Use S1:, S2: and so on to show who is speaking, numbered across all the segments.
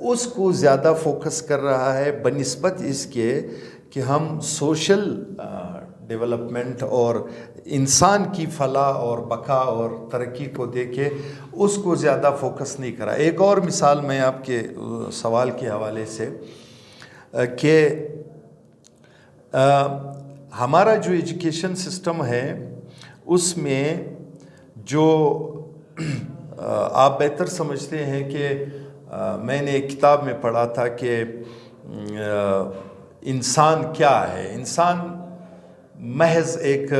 S1: اس کو زیادہ فوکس کر رہا ہے بنسبت اس کے کہ ہم سوشل ڈیولپمنٹ اور انسان کی فلاح اور بقا اور ترقی کو دیکھے اس کو زیادہ فوکس نہیں کرا. ایک اور مثال میں آپ کے سوال کے حوالے سے کہ ہمارا جو ایجوکیشن سسٹم ہے اس میں جو آپ بہتر سمجھتے ہیں کہ میں نے ایک کتاب میں پڑھا تھا کہ انسان کیا ہے. انسان محض ایک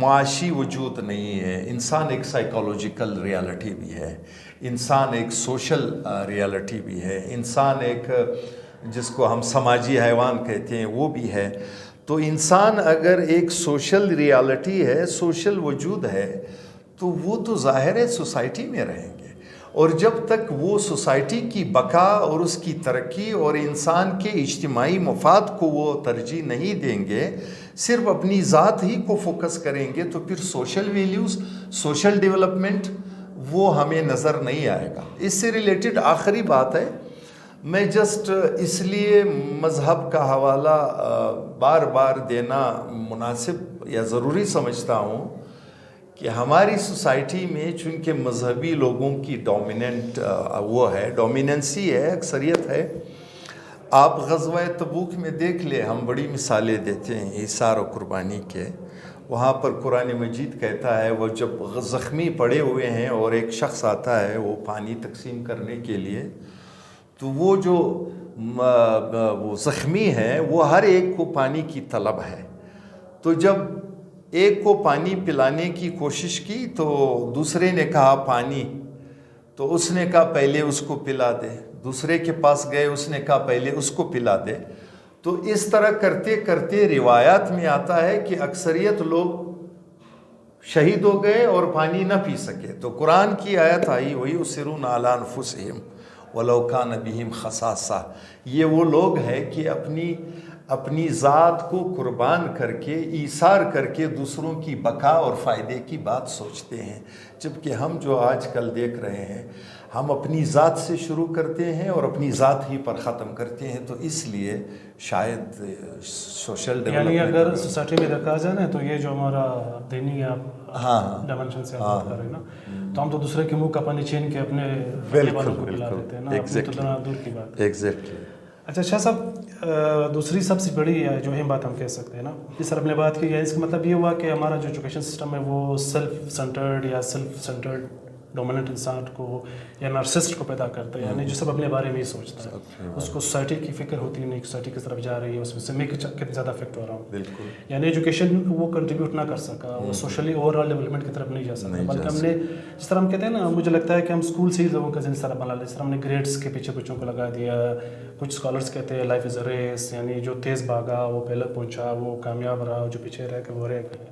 S1: معاشی وجود نہیں ہے، انسان ایک سائیکالوجیکل ریالٹی بھی ہے، انسان ایک سوشل ریالٹی بھی ہے، انسان ایک جس کو ہم سماجی حیوان کہتے ہیں وہ بھی ہے. تو انسان اگر ایک سوشل ریالٹی ہے، سوشل وجود ہے، تو وہ تو ظاہر ہے سوسائٹی میں رہیں گے. اور جب تک وہ سوسائٹی کی بقا اور اس کی ترقی اور انسان کے اجتماعی مفاد کو وہ ترجیح نہیں دیں گے، صرف اپنی ذات ہی کو فوکس کریں گے، تو پھر سوشل ویلیوز، سوشل ڈیولپمنٹ وہ ہمیں نظر نہیں آئے گا. اس سے ریلیٹڈ آخری بات ہے، میں جسٹ اس لیے مذہب کا حوالہ بار بار دینا مناسب یا ضروری سمجھتا ہوں کہ ہماری سوسائٹی میں چونکہ مذہبی لوگوں کی ڈومیننٹ وہ ہے، ڈومیننسی ہے، اکثریت ہے. آپ غزوہ تبوک میں دیکھ لیں، ہم بڑی مثالیں دیتے ہیں ایثار و قربانی کے. وہاں پر قرآن مجید کہتا ہے وہ جب زخمی پڑے ہوئے ہیں اور ایک شخص آتا ہے وہ پانی تقسیم کرنے کے لیے، تو وہ جو وہ زخمی ہے وہ ہر ایک کو پانی کی طلب ہے. تو جب ایک کو پانی پلانے کی کوشش کی تو دوسرے نے کہا پانی، تو اس نے کہا پہلے اس کو پلا دے. دوسرے کے پاس گئے، اس نے کہا پہلے اس کو پلا دے. تو اس طرح کرتے کرتے روایات میں آتا ہے کہ اکثریت لوگ شہید ہو گئے اور پانی نہ پی سکے. تو قرآن کی آیت آئی وَيُؤْثِرُونَ عَلَىٰ أَنفُسِهِمْ وَلَوْ كَانَ بِهِمْ خَصَاصَةٌ. یہ وہ لوگ ہیں کہ اپنی ذات کو قربان کر کے، ایثار کر کے دوسروں کی بقا اور فائدے کی بات سوچتے ہیں. جبکہ ہم جو آج کل دیکھ رہے ہیں، ہم اپنی ذات سے شروع کرتے ہیں اور اپنی ذات ہی پر ختم کرتے ہیں. تو اس لیے شاید سوشل ڈیولپمنٹ،
S2: یعنی اگر سوسائٹی میں دیکھا جائے نا، تو یہ جو ہمارا دینی ڈائمنشن سے بات کر رہے ہیں نا، تو ہم تو دوسرے کے منہ کا پانی چھین کے اپنے والوں کو پلا دیتے ہیں نا، اپنی تو دور کی بات.
S1: ایگزیکٹلی.
S2: اچھا شاہ صاحب، دوسری سب سے بڑی جو اہم بات ہم کہہ سکتے ہیں نا، جس طرح ہم نے بات کی ہے، اس کا مطلب یہ ہوا کہ ہمارا جو ایجوکیشن سسٹم ہے وہ سیلف سینٹرڈ ڈومیننٹ انسان کو یا نارسسٹ کو پیدا کرتا ہے. یعنی جو سب اپنے بارے میں ہی سوچتا ہے، اس کو سوسائٹی کی فکر ہوتی نہیں، سوسائٹی کس طرف جا رہی ہے، اس میں سے میں کتنا زیادہ افیکٹ ہو رہا ہوں.
S1: بالکل.
S2: یعنی ایجوکیشن وہ کنٹریبیوٹ نہ کر سکا، وہ سوشلی اوور آل ڈیولپمنٹ کی طرف نہیں جا سکا، بلکہ ہم نے جس طرح ہم کہتے ہیں نا، مجھے لگتا ہے کہ ہم اسکول سے ہی لوگوں کا ذہن اس طرح بنا لیا. جس طرح ہم نے گریڈس کے پیچھے بچوں کو لگا دیا. کچھ اسکالرس کہتے ہیں لائف از اے ریس، یعنی جو تیز بھاگا وہ پہلے پہنچا، وہ کامیاب رہا، جو پیچھے رہ کے وہ رہ گئے.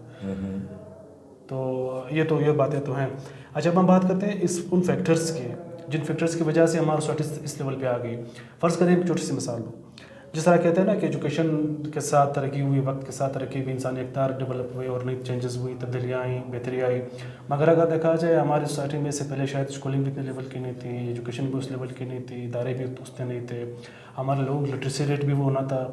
S2: تو یہ باتیں تو ہیں. اچھا، اب ہم بات کرتے ہیں ان فیکٹرز کی، جن فیکٹرز کی وجہ سے ہمارا سوسائٹی اس لیول پہ آ گئی. فرض کریں ایک چھوٹی سی مثال دو. جس طرح کہتے ہیں نا کہ ایجوکیشن کے ساتھ ترقی ہوئی، وقت کے ساتھ ترقی ہوئی، انسانی اقدار ڈیولپ ہوئے اور نئی چینجز ہوئی، تبدیلیاں آئیں، بہتری آئی. مگر اگر دیکھا جائے ہماری سوسائٹی میں سے پہلے شاید اسکولنگ بھی اتنے لیول کی نہیں تھی، ایجوکیشن بھی اس لیول کی نہیں تھی، ادارے بھی اتنے نہیں تھے، ہمارے لوگ لٹریسی ریٹ بھی وہ ہونا تھا.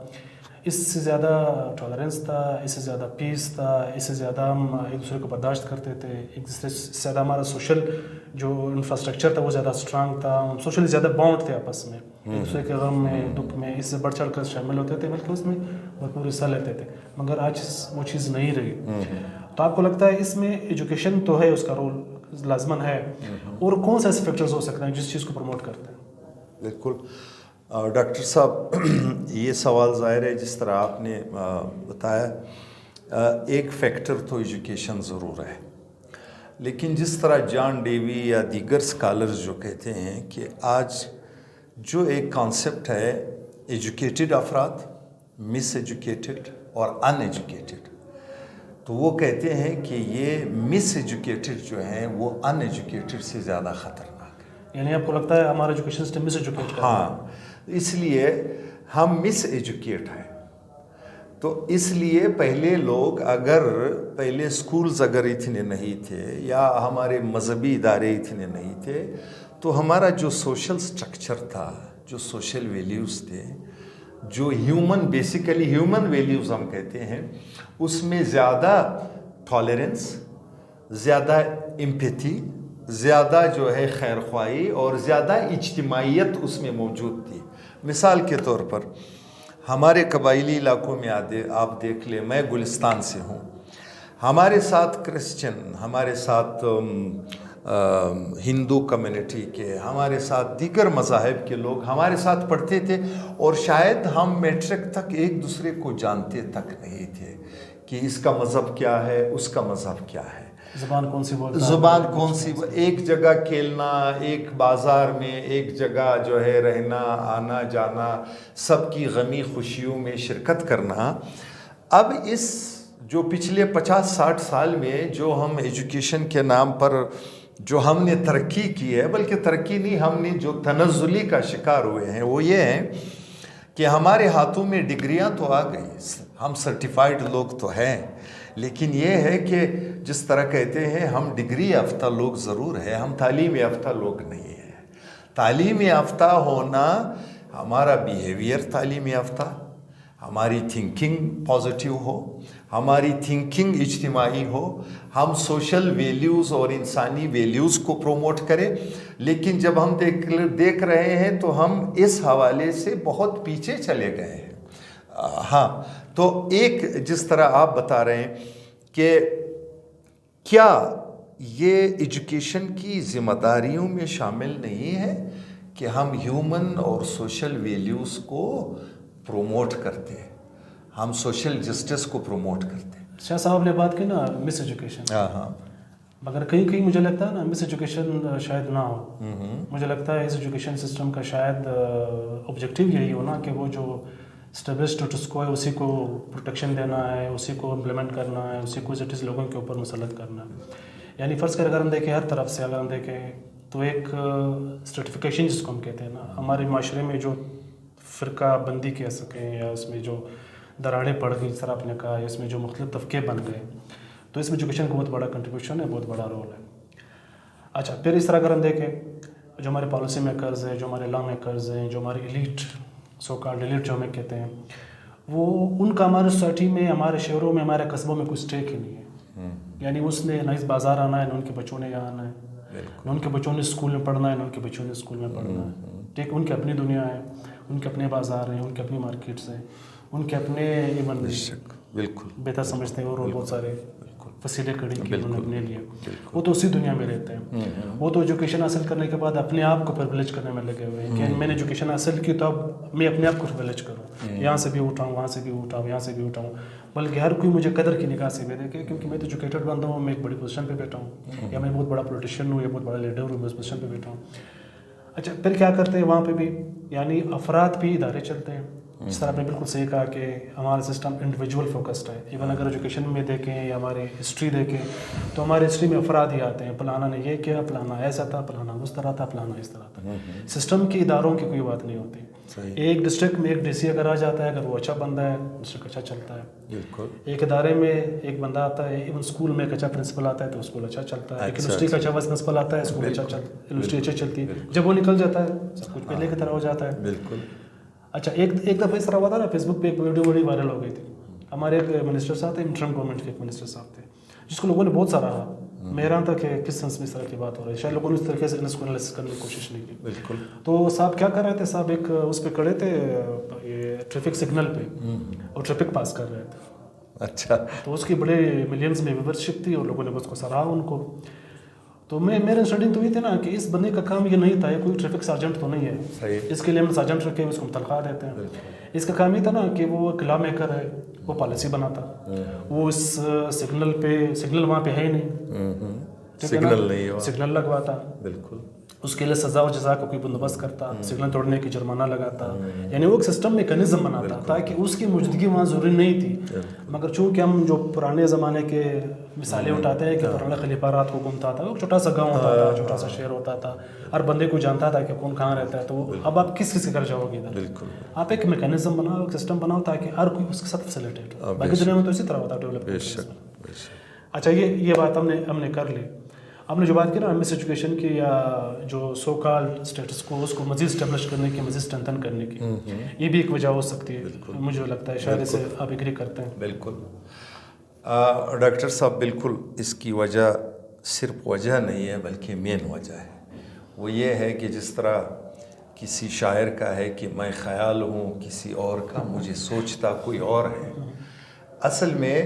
S2: اس سے زیادہ ٹالرنس تھا، اس سے زیادہ پیس تھا، اس سے زیادہ ہم ایک دوسرے کو برداشت کرتے تھے، ایک دوسرے سے زیادہ ہمارا سوشل جو انفراسٹرکچر تھا وہ زیادہ اسٹرانگ تھا، ہم سوشلی زیادہ باؤنڈ تھے آپس میں، ایک دوسرے کے غم میں، دکھ میں اس سے بڑھ چڑھ کر شامل ہوتے تھے، بلکہ اس میں بھرپور حصہ لیتے تھے. مگر آج وہ چیز نہیں رہی. تو آپ کو لگتا ہے اس میں ایجوکیشن تو ہے، اس کا رول لازماً ہے، اور کون سے ایسے فیکٹرز ہو سکتے ہیں جس چیز کو پروموٹ کرتے ہیں؟
S1: بالکل. ڈاکٹر صاحب، یہ سوال ظاہر ہے جس طرح آپ نے بتایا، ایک فیکٹر تو ایجوکیشن ضرور ہے، لیکن جس طرح جان ڈیوی یا دیگر اسکالرز جو کہتے ہیں کہ آج جو ایک کانسیپٹ ہے ایجوکیٹڈ افراد، مس ایجوکیٹڈ اور ان ایجوکیٹڈ، تو وہ کہتے ہیں کہ یہ مس ایجوکیٹڈ جو ہیں وہ ان ایجوکیٹڈ سے زیادہ خطرناک ہے.
S2: یعنی آپ کو لگتا ہے ہمارا ایجوکیشن سسٹم مس ایجوکیٹ ہے؟
S1: ہاں، اس لیے ہم مس ایجوکیٹ ہیں. تو اس لیے پہلے سکولز اگر اتنے نہیں تھے یا ہمارے مذہبی ادارے اتنے نہیں تھے، تو ہمارا جو سوشل سٹرکچر تھا، جو سوشل ویلیوز تھے, جو ہیومن بیسیکلی ہیومن ویلیوز ہم کہتے ہیں, اس میں زیادہ ٹالرنس, زیادہ امپیتھی, زیادہ جو ہے خیر خواہی اور زیادہ اجتماعیت اس میں موجود تھی. مثال کے طور پر ہمارے قبائلی علاقوں میں آپ دیکھ لیں, میں گلستان سے ہوں, ہمارے ساتھ کرسچن, ہمارے ساتھ ہندو کمیونٹی کے, ہمارے ساتھ دیگر مذاہب کے لوگ ہمارے ساتھ پڑھتے تھے, اور شاید ہم میٹرک تک ایک دوسرے کو جانتے تک نہیں تھے کہ اس کا مذہب کیا ہے, اس کا مذہب کیا ہے,
S2: زبان کون سی بولتا ہے,
S1: زبان کون سی, ایک جگہ کھیلنا, ایک بازار میں ایک جگہ جو ہے رہنا, آنا جانا, سب کی غمی خوشیوں میں شرکت کرنا. اب اس جو پچھلے 50-60 سال میں جو ہم ایجوکیشن کے نام پر جو ہم نے ترقی کی ہے, بلکہ ترقی نہیں, ہم نے جو تنزلی کا شکار ہوئے ہیں وہ یہ ہیں کہ ہمارے ہاتھوں میں ڈگریاں تو آ گئی, ہم سرٹیفائیڈ لوگ تو ہیں, لیکن یہ ہے کہ جس طرح کہتے ہیں ہم ڈگری یافتہ لوگ ضرور ہیں, ہم تعلیم یافتہ لوگ نہیں ہیں. تعلیم یافتہ ہونا, ہمارا بیہیویئر تعلیم یافتہ, ہماری تھنکنگ پازیٹیو ہو, ہماری تھنکنگ اجتماعی ہو, ہم سوشل ویلیوز اور انسانی ویلیوز کو پروموٹ کریں. لیکن جب ہم دیکھ رہے ہیں تو ہم اس حوالے سے بہت پیچھے چلے گئے ہیں. ہاں, تو ایک جس طرح آپ بتا رہے ہیں کہ کیا یہ ایجوکیشن کی ذمہ داریوں میں شامل نہیں ہے کہ ہم ہیومن اور سوشل ویلیوز کو پروموٹ کرتے ہیں, ہم سوشل جسٹس کو پروموٹ کرتے ہیں.
S2: شاہ صاحب نے بات کی نا مس ایجوکیشن,
S1: ہاں,
S2: مگر کہیں کہیں مجھے لگتا ہے نا مس ایجوکیشن شاید نہ ہو. مجھے لگتا ہے اس ایجوکیشن سسٹم کا شاید آبجیکٹیو یہی ہونا کہ وہ جو اسٹیبلش اسٹیٹس کو ہے اسی کو پروٹیکشن دینا ہے, اسی کو امپلیمنٹ کرنا ہے, اسی کو اسٹیٹس لوگوں کے اوپر مسلط کرنا ہے. یعنی فرض کر اگر ہم دیکھیں ہر طرف سے, اگر ہم دیکھیں تو ایک اسٹریٹیفیکیشن جس کو ہم کہتے ہیں نا, ہمارے معاشرے میں جو فرقہ بندی کہہ سکیں, یا اس میں جو دراڑیں پڑ گئی جس طرح آپ نے کہا, یا اس میں جو مختلف طبقے بن گئے, تو اس میں ایجوکیشن کا بہت بڑا کنٹریبیوشن ہے, بہت بڑا رول ہے. اچھا, پھر اس طرح اگر ہم دیکھیں جو ہمارے پالیسی میکرز ہیں, جو ہمارے لا میکرز ہیں, جو ہمارے ایلیٹ سو کالڈ ایلیٹ جو ہمیں کہتے ہیں, وہ ان کا ہمارے سوسائٹی میں, ہمارے شہروں میں, ہمارے قصبوں میں کوئی اسٹیک ہی نہیں ہے. یعنی اس نے نہ اس بازار آنا ہے, نہ ان کے بچوں نے یہاں آنا ہے, نہ ان کے بچوں نے اسکول میں پڑھنا ہے, نہ ان کے بچوں نے اسکول میں پڑھنا ہے. ٹھیک, ان کی اپنی دنیا ہے, ان کے اپنے بازار ہیں, ان کے اپنی مارکیٹس ہیں, ان کے اپنے ایون
S1: بالکل
S2: بہتر سمجھتے ہیں اور بہت سارے وسیلے کھڑی کی انہوں نے اپنے لیے, وہ تو اسی دنیا میں رہتے ہیں. وہ تو ایجوکیشن حاصل کرنے کے بعد اپنے آپ کو پرویلیج کرنے میں لگے ہوئے ہیں کہ میں نے ایجوکیشن حاصل کی تو اب میں اپنے آپ کو پرویلیج کروں, یہاں سے بھی اٹھاؤں, وہاں سے بھی اٹھاؤں, یہاں سے بھی اٹھاؤں, بلکہ ہر کوئی مجھے قدر کی نگاہ سے بھی دیکھے کیونکہ میں تو ایجوکیٹڈ بندہ ہوں, میں ایک بڑی پوزیشن پہ بیٹھا ہوں, یا میں بہت بڑا پولیٹیشین ہوں, یا بہت بڑا لیڈر ہوں, میں اس پوزیشن پہ بیٹھا ہوں. اچھا, پھر کیا کرتے ہیں وہاں پہ بھی, یعنی افراد بھی ادارے چلتے ہیں. جس طرح آپ نے بالکل صحیح کہا کہ ہمارا سسٹم انڈیویجول فوکسڈ ہے. ایون اگر ایجوکیشن میں دیکھیں یا ہماری ہسٹری دیکھیں تو ہماری ہسٹری میں افراد ہی آتے ہیں, فلانا نے یہ کیا, فلانا ایسا تھا, فلانا اس طرح تھا, فلانا اس طرح تھا. سسٹم کی اداروں کی کوئی بات نہیں ہوتی. ایک ڈسٹرکٹ میں ایک ڈی سی اگر آ جاتا ہے, اگر وہ اچھا بندہ ہے, ڈسٹرکٹ اچھا چلتا ہے. بالکل. ایک ادارے میں ایک بندہ آتا ہے, ایون اسکول میں ایک اچھا پرنسپل آتا ہے تو اسکول اچھا چلتا ہے. ایک یونیورسٹی کا اچھا وائس پرنسپل آتا ہے, اسکول اچھا چلتا ہے, یونیورسٹی اچھی چلتی ہے. جب وہ نکل جاتا ہے سب کچھ پہلے کی طرح ہو جاتا ہے. بالکل. اچھا, ایک دفعہ اس طرح ہوا تھا نا, فیس بک پہ ایک ویڈیو بڑی وائرل ہو گئی تھی. ہمارے ایک منسٹر صاحب تھے, انٹرم گورنمنٹ کے ایک منسٹر صاحب تھے, جس کو لوگوں نے بہت سراہا. میں حیران تھا کہ کس سینس میں اس طرح کی بات ہو رہی ہے, شاید لوگوں نے اس طریقے سے اس کو انالیسس کرنے کی کوشش نہیں کی. بالکل. تو صاحب کیا کر رہے تھے, صاحب ایک اس پہ کھڑے تھے یہ ٹریفک سگنل پہ, اور ٹریفک پاس کر رہے تھے. اچھا. تو اس کی بڑے ملینز میں ویورشپ تھی اور لوگوں نے اس کو سراہا ان کو. تو میرے انڈرسٹینڈنگ تو یہ تھی نا کہ اس بندے کا کام یہ نہیں تھا, یہ کوئی ٹریفک سارجنٹ تو نہیں ہے, اس کے لیے ہم سارجنٹ رکھے اس کو ہم تنخواہ دیتے ہیں. اس کا کام یہ تھا نا کہ وہ ایک لا میکر ہے, وہ پالیسی بناتا. وہ اس سگنل پہ, سگنل وہاں پہ ہے ہی نہیں, سگنل لگواتا. بالکل. اس کے لیے سزا و جزا کا کوئی بندوبست کرتا, سگنل توڑنے کی جرمانہ لگاتا. یعنی وہ ایک سسٹم میکینزم بناتا تاکہ اس کی موجودگی وہاں ضروری نہیں تھی. مگر چونکہ ہم جو پرانے زمانے کے مثالیں اٹھاتے ہیں کہ پرانا خلیفہ رات کو گھومتا تھا, وہ چھوٹا سا گاؤں ہوتا تھا, چھوٹا سا شہر ہوتا تھا, ہر بندے کو جانتا تھا کہ کون کہاں رہتا ہے. تو اب آپ کس کے گھر جاؤ گے ادھر؟ بالکل. آپ ایک میکینزم بناؤ, ایک سسٹم بناؤ تاکہ ہر کوئی اس کے ساتھ فیسیلیٹیٹ ہو. باقی دنیا میں تو اسی طرح ہوتا ہے ڈیولپ. اچھا, یہ بات ہم نے کر لی. آپ نے جو بات کی نا مس ایجوکیشن کی یا جو سو کال اسٹیٹس کو اس کو مزید اسٹیبلش کرنے کی، مزید اسٹرینتھن کرنے کی، یہ بھی ایک وجہ ہو سکتی ہے. مجھے لگتا ہے شاید اسے آپ ایگری کرتے ہیں.
S1: بالکل ڈاکٹر صاحب، بالکل اس کی وجہ صرف وجہ نہیں ہے بلکہ مین وجہ ہے. وہ یہ ہے کہ جس طرح کسی شاعر کا ہے کہ میں خیال ہوں کسی اور کا، مجھے سوچتا کوئی اور ہے. اصل میں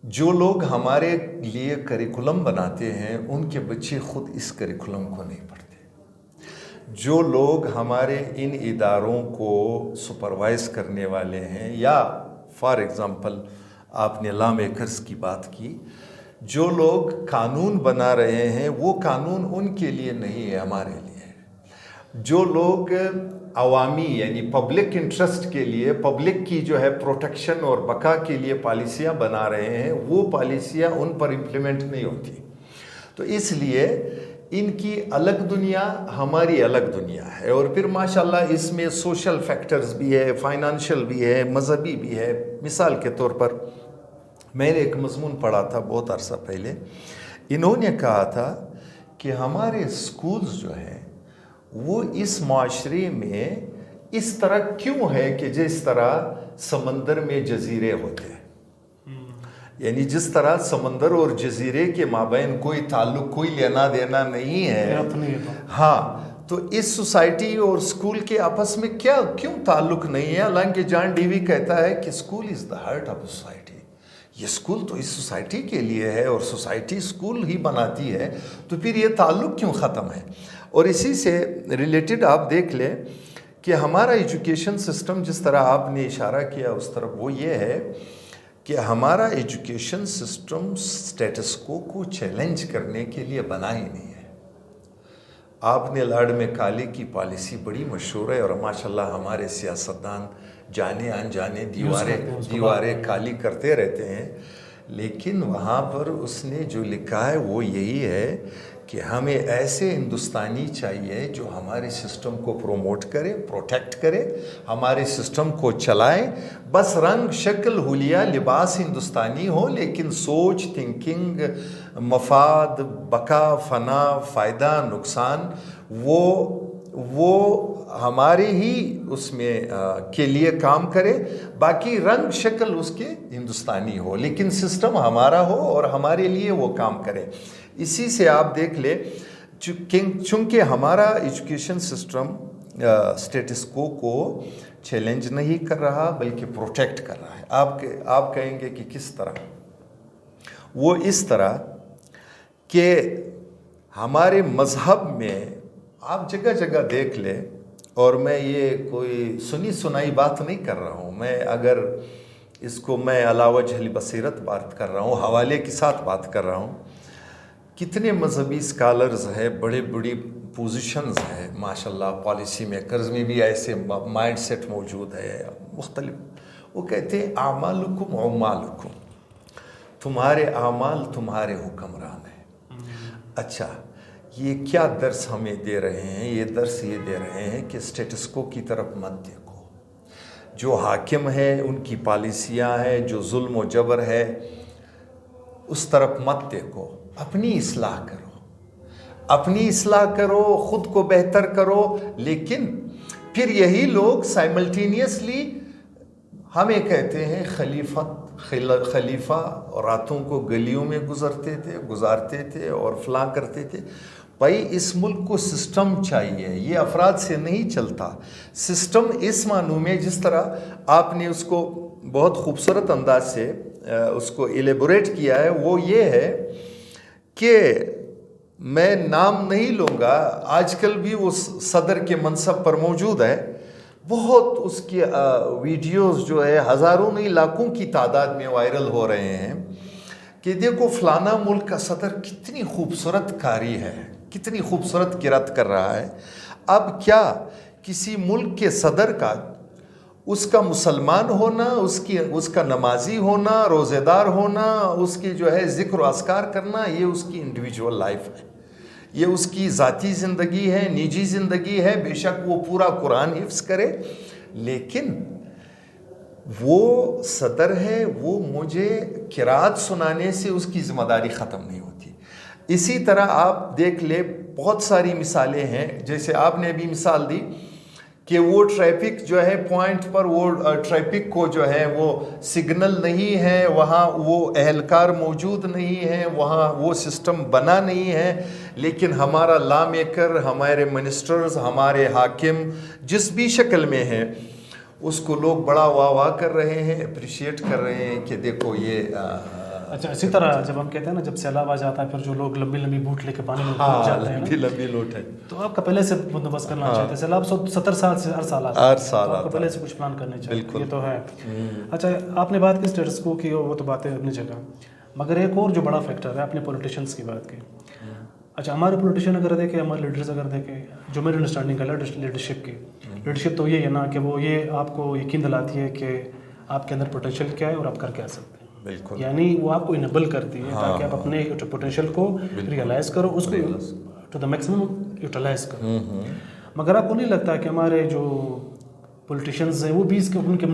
S1: جو لوگ ہمارے لیے کریکولم بناتے ہیں ان کے بچے خود اس کریکولم کو نہیں پڑھتے. جو لوگ ہمارے ان اداروں کو سپروائز کرنے والے ہیں، یا فار ایگزامپل آپ نے لا میکرز کی بات کی، جو لوگ قانون بنا رہے ہیں وہ قانون ان کے لیے نہیں ہے، ہمارے لیے ہے. جو لوگ عوامی یعنی پبلک انٹرسٹ کے لیے، پبلک کی جو ہے پروٹیکشن اور بقا کے لیے پالیسیاں بنا رہے ہیں، وہ پالیسیاں ان پر امپلیمنٹ نہیں ہوتی. تو اس لیے ان کی الگ دنیا، ہماری الگ دنیا ہے. اور پھر ماشاءاللہ اس میں سوشل فیکٹرز بھی ہے، فائنانشل بھی ہے، مذہبی بھی ہے. مثال کے طور پر میں نے ایک مضمون پڑھا تھا بہت عرصہ پہلے، انہوں نے کہا تھا کہ ہمارے سکولز جو ہیں وہ اس معاشرے میں اس طرح کیوں ہے کہ جس طرح سمندر میں جزیرے ہوتے ہیں. یعنی جس طرح سمندر اور جزیرے کے مابین کوئی تعلق، کوئی لینا دینا نہیں ہے. ہاں، تو اس سوسائٹی اور اسکول کے آپس میں کیوں تعلق نہیں ہے؟ حالانکہ جان ڈیوی کہتا ہے کہ school is the heart of society. یہ اسکول تو اس سوسائٹی کے لیے ہے اور سوسائٹی اسکول ہی بناتی ہے، تو پھر یہ تعلق کیوں ختم ہے؟ اور اسی سے ریلیٹڈ آپ دیکھ لیں کہ ہمارا ایجوکیشن سسٹم، جس طرح آپ نے اشارہ کیا اس طرف، وہ یہ ہے کہ ہمارا ایجوکیشن سسٹم سٹیٹس کو چیلنج کرنے کے لیے بنا ہی نہیں ہے. آپ نے لاڈ میں کالی کی پالیسی بڑی مشہور ہے اور ماشاءاللہ ہمارے سیاستدان جانے انجانے دیواریں کالی کرتے رہتے ہیں. لیکن وہاں پر اس نے جو لکھا ہے وہ یہی ہے کہ ہمیں ایسے ہندوستانی چاہیے جو ہمارے سسٹم کو پروموٹ کرے، پروٹیکٹ کرے، ہمارے سسٹم کو چلائے. بس رنگ شکل حلیہ لباس ہندوستانی ہو، لیکن سوچ، تھنکنگ، مفاد، بقا، فنا، فائدہ، نقصان وہ ہمارے ہی اس میں کے لیے کام کرے. باقی رنگ شکل اس کے ہندوستانی ہو، لیکن سسٹم ہمارا ہو اور ہمارے لیے وہ کام کرے. اسی سے آپ دیکھ لیں، چونکہ ہمارا ایجوکیشن سسٹم سٹیٹس کو چیلنج نہیں کر رہا بلکہ پروٹیکٹ کر رہا ہے. آپ کہیں گے کہ کس طرح؟ وہ اس طرح کہ ہمارے مذہب میں آپ جگہ جگہ دیکھ لیں، اور میں یہ کوئی سنی سنائی بات نہیں کر رہا ہوں، میں اگر اس کو میں علی وجہ البصیرت بات کر رہا ہوں، حوالے کے ساتھ بات کر رہا ہوں. کتنے مذہبی اسکالرز ہیں، بڑے بڑی پوزیشنز ہیں ماشاءاللہ، پالیسی میکرز میں بھی ایسے مائنڈ سیٹ موجود ہے مختلف. وہ کہتے ہیں اعمالکم اعمالکم، تمہارے اعمال تمہارے حکمران ہیں. اچھا، یہ کیا درس ہمیں دے رہے ہیں؟ یہ درس یہ دے رہے ہیں کہ سٹیٹس کو کی طرف مت دیکھو. جو حاکم ہے ان کی پالیسیاں ہیں، جو ظلم و جبر ہے اس طرف مت دیکھو. اپنی اصلاح کرو، خود کو بہتر کرو. لیکن پھر یہی لوگ سائملٹینیسلی ہمیں کہتے ہیں خلیفہ راتوں کو گلیوں میں گزارتے تھے اور فلاں کرتے تھے. بھائی اس ملک کو سسٹم چاہیے، یہ افراد سے نہیں چلتا. سسٹم اس معنی میں جس طرح آپ نے اس کو بہت خوبصورت انداز سے اس کو ایلیبوریٹ کیا ہے، وہ یہ ہے کہ میں نام نہیں لوں گا، آج کل بھی وہ صدر کے منصب پر موجود ہے. بہت اس کی ویڈیوز جو ہے ہزاروں نہیں لاکھوں کی تعداد میں وائرل ہو رہے ہیں کہ دیکھو فلانا ملک کا صدر کتنی خوبصورت کاری ہے، کتنی خوبصورت قرات کر رہا ہے. اب کیا کسی ملک کے صدر کا، اس کا مسلمان ہونا، اس کا نمازی ہونا، روزے دار ہونا، اس کی جو ہے ذکر و اذکار کرنا، یہ اس کی انڈیویجول لائف ہے، یہ اس کی ذاتی زندگی ہے، نجی زندگی ہے. بے شک وہ پورا قرآن حفظ کرے، لیکن وہ صدر ہے، وہ مجھے قرات سنانے سے اس کی ذمہ داری ختم نہیں ہوتی. اسی طرح آپ دیکھ لیں بہت ساری مثالیں ہیں، جیسے آپ نے ابھی مثال دی کہ وہ ٹریفک جو ہے پوائنٹ پر، وہ ٹریفک کو جو ہے وہ سگنل نہیں ہے، وہاں وہ اہلکار موجود نہیں ہے، وہاں وہ سسٹم بنا نہیں ہے، لیکن ہمارا لا میکر، ہمارے منسٹرز، ہمارے حاکم جس بھی شکل میں ہیں، اس کو لوگ بڑا واہ کر رہے ہیں، اپریشیٹ کر رہے ہیں کہ دیکھو یہ
S2: اچھا اسی طرح جب ہم کہتے ہیں نا جب سیلاب آ جاتا ہے پھر جو لوگ لمبی لمبی بوٹ لے کے پانی میں کود جاتے ہیں نا،
S1: لمبی لوٹ ہے،
S2: تو آپ کا پہلے سے بندوبست کرنا چاہیے. سیلاب 70 سال سے ہر سال آتا ہے، تو آپ کو پہلے سے کچھ پلان کرنے چاہیے. یہ تو ہے. اچھا آپ نے بات کی اسٹیٹس کو کی، وہ تو باتیں اپنی جگہ، مگر ایک اور جو بڑا فیکٹر ہے، اپنے پولیٹیشنس کی بات کی. اچھا ہمارے پولیٹیشین اگر دیکھیں، ہمارے لیڈرز اگر دیکھیں، جو میری انڈرسٹینڈنگ ہے لیڈرشپ کی، لیڈرشپ تو یہ ہے نا کہ وہ یہ آپ کو یقین دلاتی ہے کہ آپ کے اندر پوٹینشیل کیا ہے اور آپ کر کیا سکتے ہیں.
S1: بالکل،
S2: یعنی وہ آپ کو انیبل کرتی ہے تاکہ آپ اپنے پوٹینشیل کو ریئلائز کرو، اس کو ٹو دا میکسیمم یوٹیلائز کرو. مگر آپ کو نہیں لگتا کہ ہمارے جو پولیٹیشینز ہیں وہ بھی ان کے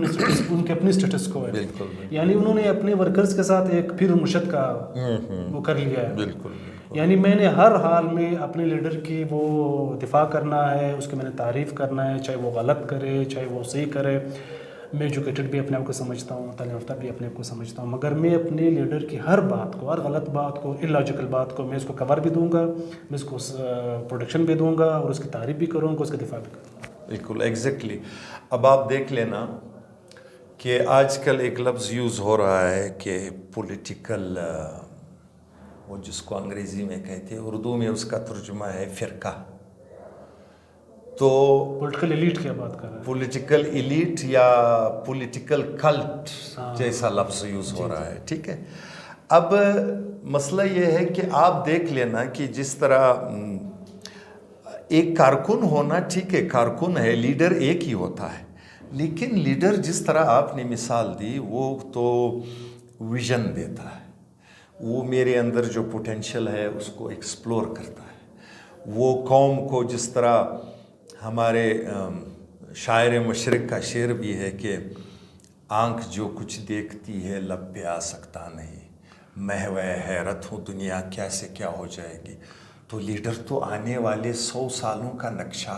S2: اپنی اسٹیٹس کو ہے، یعنی انہوں نے اپنے ورکرز کے ساتھ ایک پھر مشت کا وہ کر لیا ہے.
S1: بالکل،
S2: یعنی میں نے ہر حال میں اپنے لیڈر کی وہ دفاع کرنا ہے، اس کی میں نے تعریف کرنا ہے، چاہے وہ غلط کرے چاہے وہ صحیح کرے. میں ایجوکیٹڈ بھی اپنے آپ کو سمجھتا ہوں، تعلیم یافتہ بھی اپنے آپ کو سمجھتا ہوں، مگر میں اپنے لیڈر کی ہر بات کو، ہر غلط بات کو، اللاجیکل بات کو میں اس کو کور بھی دوں گا، میں اس کو پروٹیکشن بھی دوں گا اور اس کی تعریف بھی کروں گا، اس کا دفاع بھی کروں گا.
S1: بالکل ایگزیکٹلی. اب آپ دیکھ لینا کہ آج کل ایک لفظ یوز ہو رہا ہے کہ پولیٹیکل، وہ جس کو انگریزی میں کہتے ہیں، اردو میں اس کا ترجمہ ہے فرقہ. تو
S2: پولیٹیکل ایلیٹ کی بات کر رہے ہیں،
S1: پولیٹیکل ایلیٹ یا پولیٹیکل کلٹ جیسا لفظ یوز ہو رہا ہے. ٹھیک ہے. اب مسئلہ یہ ہے کہ آپ دیکھ لینا کہ جس طرح ایک کارکن ہونا، ٹھیک ہے کارکن ہے، لیڈر ایک ہی ہوتا ہے، لیکن لیڈر جس طرح آپ نے مثال دی وہ تو ویژن دیتا ہے، وہ میرے اندر جو پوٹینشیل ہے اس کو ایکسپلور کرتا ہے. وہ قوم کو جس طرح ہمارے شاعر مشرق کا شعر بھی ہے کہ آنکھ جو کچھ دیکھتی ہے لب پہ آ سکتا نہیں، محو حیرت ہوں دنیا کیسے کیا ہو جائے گی. تو لیڈر تو آنے والے 100 سالوں کا نقشہ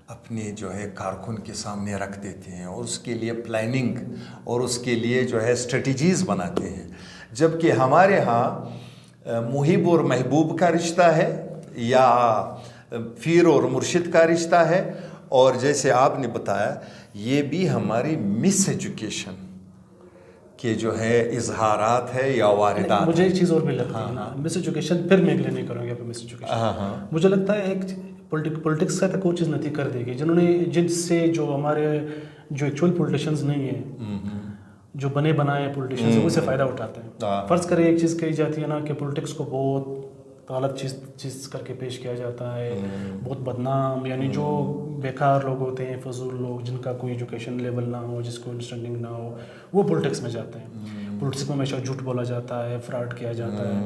S1: اپنے جو ہے کارکن کے سامنے رکھ دیتے ہیں اور اس کے لیے پلاننگ اور اس کے لیے جو ہے اسٹریٹجیز بناتے ہیں. جبکہ ہمارے ہاں محب اور محبوب کا رشتہ ہے یا پیر اور مرشد کا رشتہ ہے، اور جیسے آپ نے بتایا یہ بھی ہماری مس ایجوکیشن کے جو ہے اظہارات ہے یا واردات.
S2: مجھے ایک چیز اور بھی لگتی ہے نا، مس ایجوکیشن، پھر میں اگلے نہیں کروں گا مس ایجوکیشن. مجھے لگتا ہے ایک پولیٹکس کا کوئی چیز نہیں کر دے گی جنہوں نے، جن سے جو ہمارے جو ایکچوئل پولیٹیشینز نہیں ہیں، جو بنے بنائے پولیٹیشینز ہیں، اسے فائدہ اٹھاتے ہیں. فرض کرے ایک چیز کہی جاتی ہے نا کہ پولیٹکس کو بہت غلط چیز کر کے پیش کیا جاتا ہے، بہت بدنام، یعنی جو بیکار لوگ ہوتے ہیں، فضول لوگ جن کا کوئی ایجوکیشن لیول نہ ہو، جس کو انڈرسٹینڈنگ نہ ہو، وہ پولیٹکس میں جاتے ہیں. پولیٹکس میں ہمیشہ جھوٹ بولا جاتا ہے، فراڈ کیا جاتا ہے،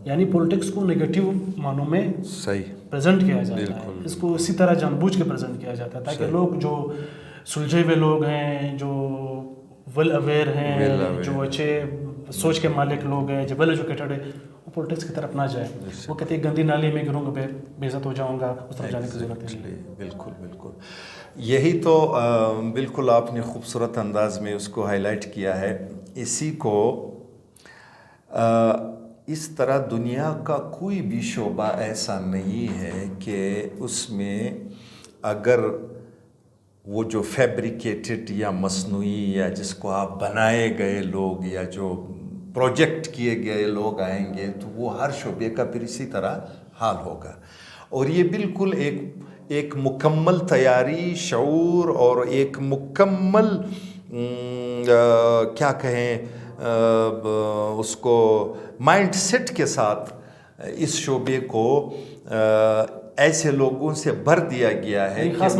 S2: یعنی پولیٹکس کو نگیٹیو معنوں میں
S1: صحیح
S2: پریزنٹ کیا جاتا ہے. اس کو اسی طرح جان بوجھ کے پریزنٹ کیا جاتا ہے تاکہ لوگ جو سلجھے ہوئے لوگ ہیں، جو ویل اویئر ہیں، جو اچھے سوچ کے مالک لوگ ہیں، جو ویل ایجوکیٹڈ ہے، وہ پولیٹکس کی طرف نہ جائے. وہ کہتے ہیں گندی نالی میں گروں گا بے عزت ہو جاؤں گا، اس طرف جانے کی ضرورت نہیں.
S1: بالکل بالکل. یہی تو بالکل آپ نے خوبصورت انداز میں اس کو ہائی لائٹ کیا ہے. اسی کو اس طرح دنیا کا کوئی بھی شعبہ ایسا نہیں ہے کہ اس میں اگر وہ جو فیبریکیٹڈ یا مصنوعی یا جس کو آپ بنائے گئے لوگ یا جو پروجیکٹ کیے گئے لوگ آئیں گے تو وہ ہر شعبے کا پھر اسی طرح حال ہوگا. اور یہ بالکل ایک مکمل تیاری، شعور اور ایک مکمل کیا کہیں اس کو مائنڈ سیٹ کے ساتھ اس شعبے کو ایسے لوگوں سے بھر دیا گیا ہے
S2: ایک خاص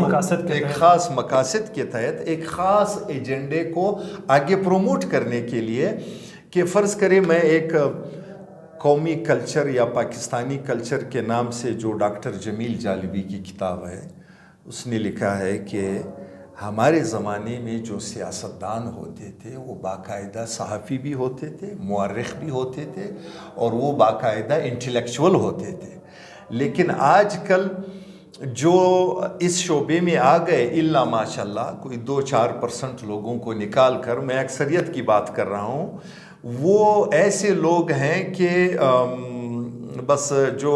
S1: مقاصد کے تحت ایک خاص ایجنڈے کو آگے پروموٹ کرنے کے لیے. کہ فرض کرے میں ایک قومی کلچر یا پاکستانی کلچر کے نام سے جو ڈاکٹر جمیل جالبی کی کتاب ہے، اس نے لکھا ہے کہ ہمارے زمانے میں جو سیاستدان ہوتے تھے وہ باقاعدہ صحافی بھی ہوتے تھے, مورخ بھی ہوتے تھے, اور وہ باقاعدہ انٹلیکچول ہوتے تھے. لیکن آج کل جو اس شعبے میں آ گئے, الا ماشاء اللہ کوئی 2-4% لوگوں کو نکال کر, میں اکثریت کی بات کر رہا ہوں, وہ ایسے لوگ ہیں کہ بس جو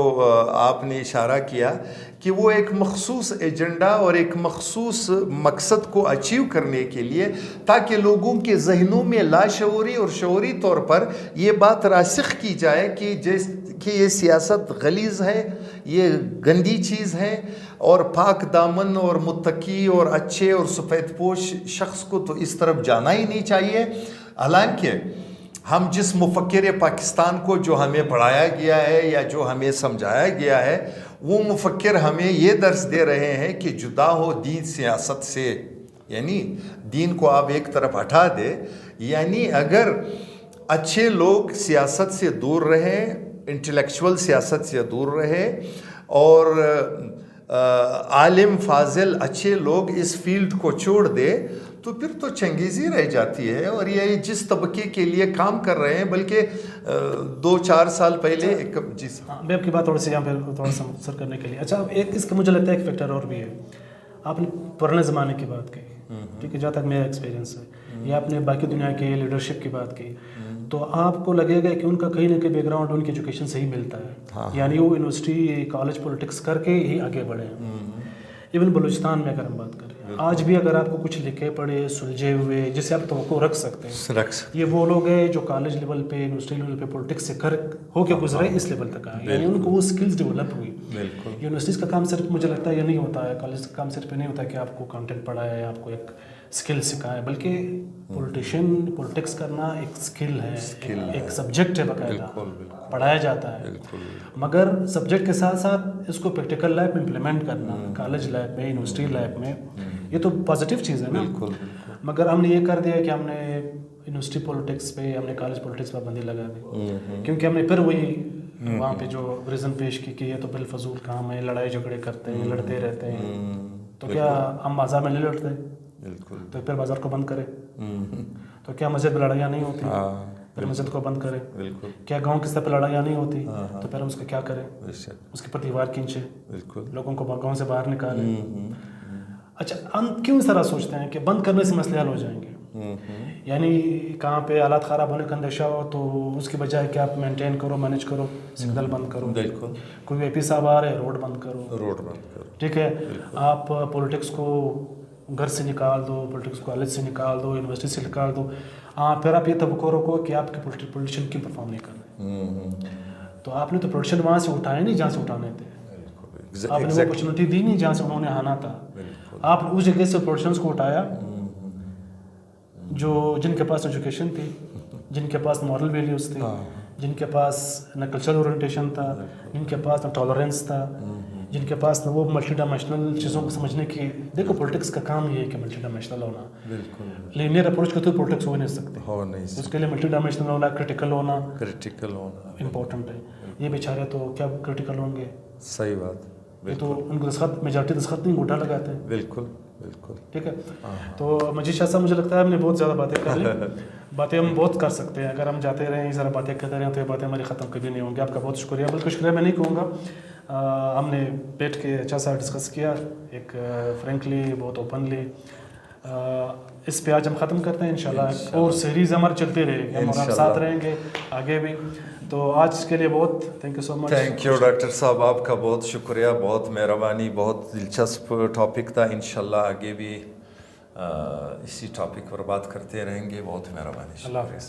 S1: آپ نے اشارہ کیا کہ وہ ایک مخصوص ایجنڈا اور ایک مخصوص مقصد کو اچیو کرنے کے لیے, تاکہ لوگوں کے ذہنوں میں لاشعوری اور شعوری طور پر یہ بات راسخ کی جائے کہ یہ سیاست غلیظ ہے, یہ گندی چیز ہے, اور پاک دامن اور متقی اور اچھے اور سفید پوش شخص کو تو اس طرف جانا ہی نہیں چاہیے. حالانکہ ہم جس مفکر پاکستان کو جو ہمیں پڑھایا گیا ہے یا جو ہمیں سمجھایا گیا ہے, وہ مفکر ہمیں یہ درس دے رہے ہیں کہ جدا ہو دین سیاست سے, یعنی دین کو آپ ایک طرف ہٹا دے. یعنی اگر اچھے لوگ سیاست سے دور رہیں, انٹلیکچول سیاست سے دور رہے, اور عالم فاضل اچھے لوگ اس فیلڈ کو چھوڑ دے, تو پھر تو چنگیزی رہ جاتی ہے. اور یہ جس طبقے کے لیے کام کر رہے ہیں, بلکہ 2-4 سال پہلے جی
S2: میں آپ کی بات تھوڑی سی یہاں پہ تھوڑا سا مختصر کرنے کے لیے, اچھا ایک اس کا مجھے لگتا ہے ایک فیکٹر اور بھی ہے. آپ نے پرانے زمانے کی بات کی, ٹھیک ہے, جہاں تک میرا ایکسپیرینس ہے, یا آپ نے باقی دنیا کے لیڈرشپ کی بات کی, تو آپ کو لگے گا کہ ان کا کہیں نہ کہیں بیک گراؤنڈ, ان کی ایجوکیشن صحیح ملتا ہے, یعنی وہ یونیورسٹی کالج پولیٹکس کر کے ہی آگے بڑھے ہیں. ایون بلوچستان میں اگر ہم بات کریں, آج بھی اگر آپ کو کچھ لکھے پڑھے سلجھے ہوئے جسے آپ توقع رکھ سکتے ہیں, یہ وہ لوگ ہیں جو کالج لیول پہ, یونیورسٹی لیول پہ پولیٹکس سے ہو کے گزرے, اس لیول تک آئے, یعنی ان کو وہ اسکلز ڈیولپ ہوئی. یونیورسٹیز کا کام صرف مجھے لگتا ہے یہ نہیں ہوتا ہے, کالج کا کام صرف یہ نہیں ہوتا ہے کہ آپ کو کانٹینٹ پڑھائے, آپ کو ایک اسکل سکھائے, بلکہ پولیٹکس کرنا ایک اسکل ہے, ایک سبجیکٹ ہے, باقاعدہ پڑھایا جاتا ہے. مگر سبجیکٹ کے ساتھ ساتھ اس کو پریکٹیکل لائف میں امپلیمنٹ کرنا, کالج لائف میں, یونیورسٹی لائف میں, یہ تو پازیٹیو چیز ہے نا. مگر ہم نے یہ کر دیا کہ ہم نے یونیورسٹی پولیٹکس پہ, ہم نے کالج پولیٹکس پہ پابندی لگا دی, کیونکہ ہم نے پھر وہی وہاں پہ جو ریزن پیش کی کہ یہ تو بالفضول کام ہے, لڑائی جھگڑے کرتے ہیں, لڑتے رہتے ہیں, تو کیا ہم بازار میں نہیں لڑتے, تو پھر بازار کو بند کرے. تو کیا مسجد میں لڑائیاں نہیں ہوتی, پھر مسجد کو بند کرے. کیا گاؤں کی سطح پہ لڑائیاں نہیں ہوتی, تو پھر ہم اس کو کیا کریں, اس کے پر دیوار کھینچے, لوگوں کو گاؤں سے باہر نکالے. اچھا, ہم کیوں اس طرح سوچتے ہیں کہ بند کرنے سے مسئلے حل ہو جائیں گے, یعنی کہاں پہ حالات خراب ہونے کا اندیشہ ہو تو اس کی بجائے کہ آپ مینٹین کرو, مینیج کرو, سگنل بند کرو, کوئی اے پی صاحب آ رہے ہیں روڈ بند کرو, ٹھیک ہے. آپ پولیٹکس کو گھر سے نکال دو, پولیٹکس کو کالج سے نکال دو, یونیورسٹی سے نکال دو, پھر آپ یہ توقع رکھو کہ آپ کے پولیٹیشین کیوں پرفارم نہیں کر رہے. تو آپ نے تو پولیٹیشین وہاں سے اٹھائے نہیں جہاں سے اٹھانے تھے, آپ نے وہ اپرچونیٹی دی نہیں جہاں سے انہوں نے آنا تھا. آپ نے اس جگہ سے پولیٹیشنس کو اٹھایا جو جن کے پاس ایجوکیشن تھی, جن کے پاس مورل ویلیوز تھے, جن کے پاس نہ کلچرل اورینٹیشن تھا, جن کے پاس نہ ٹالرنس تھا, جن کے پاس نہ وہ ملٹی ڈائمینشنل چیزوں کو سمجھنے کی. دیکھو پولیٹکس کا کام یہ ہے کہ ملٹی ڈائمینشنل ہونا, لینئر اپروچ کے تو پولیٹکس ہو نہیں سکتے, اس کے لیے ملٹی ڈائمینشنل ہونا, کریٹیکل ہونا امپورٹنٹ ہے. یہ بیچارے تو کیا کریٹیکل ہوں گے,
S1: صحیح بات,
S2: یہ تو ان کو دستخط میجارٹی دستخط نہیں انگوٹھا لگاتے ہیں.
S1: بالکل,
S2: ٹھیک ہے. تو مجید شاہ صاحب, مجھے لگتا ہے ہم نے بہت زیادہ باتیں کر لی, باتیں ہم بہت کر سکتے ہیں, اگر ہم جاتے رہیں اس طرح باتیں کرتے رہیں تو یہ باتیں ہماری ختم کبھی نہیں ہوں گی. آپ کا بہت شکریہ, بلکہ شکریہ میں نہیں کہوں گا, ہم نے بیٹھ کے اچھا سا ڈسکس کیا, ایک فرینکلی, بہت اوپنلی. اس پہ آج ہم ختم کرتے ہیں انشاءاللہ, اور سیریز ہماری چلتی رہے گی, ہم اور آپ ساتھ رہیں گے آگے بھی. تو آج کے لیے بہت thank you so much.
S1: Thank you doctor صاحب, آپ کا بہت شکریہ, بہت مہربانی, بہت دلچسپ ٹاپک تھا. انشاءاللہ آگے بھی اسی ٹاپک پر بات کرتے رہیں گے. بہت مہربانی,
S2: اللہ حافظ.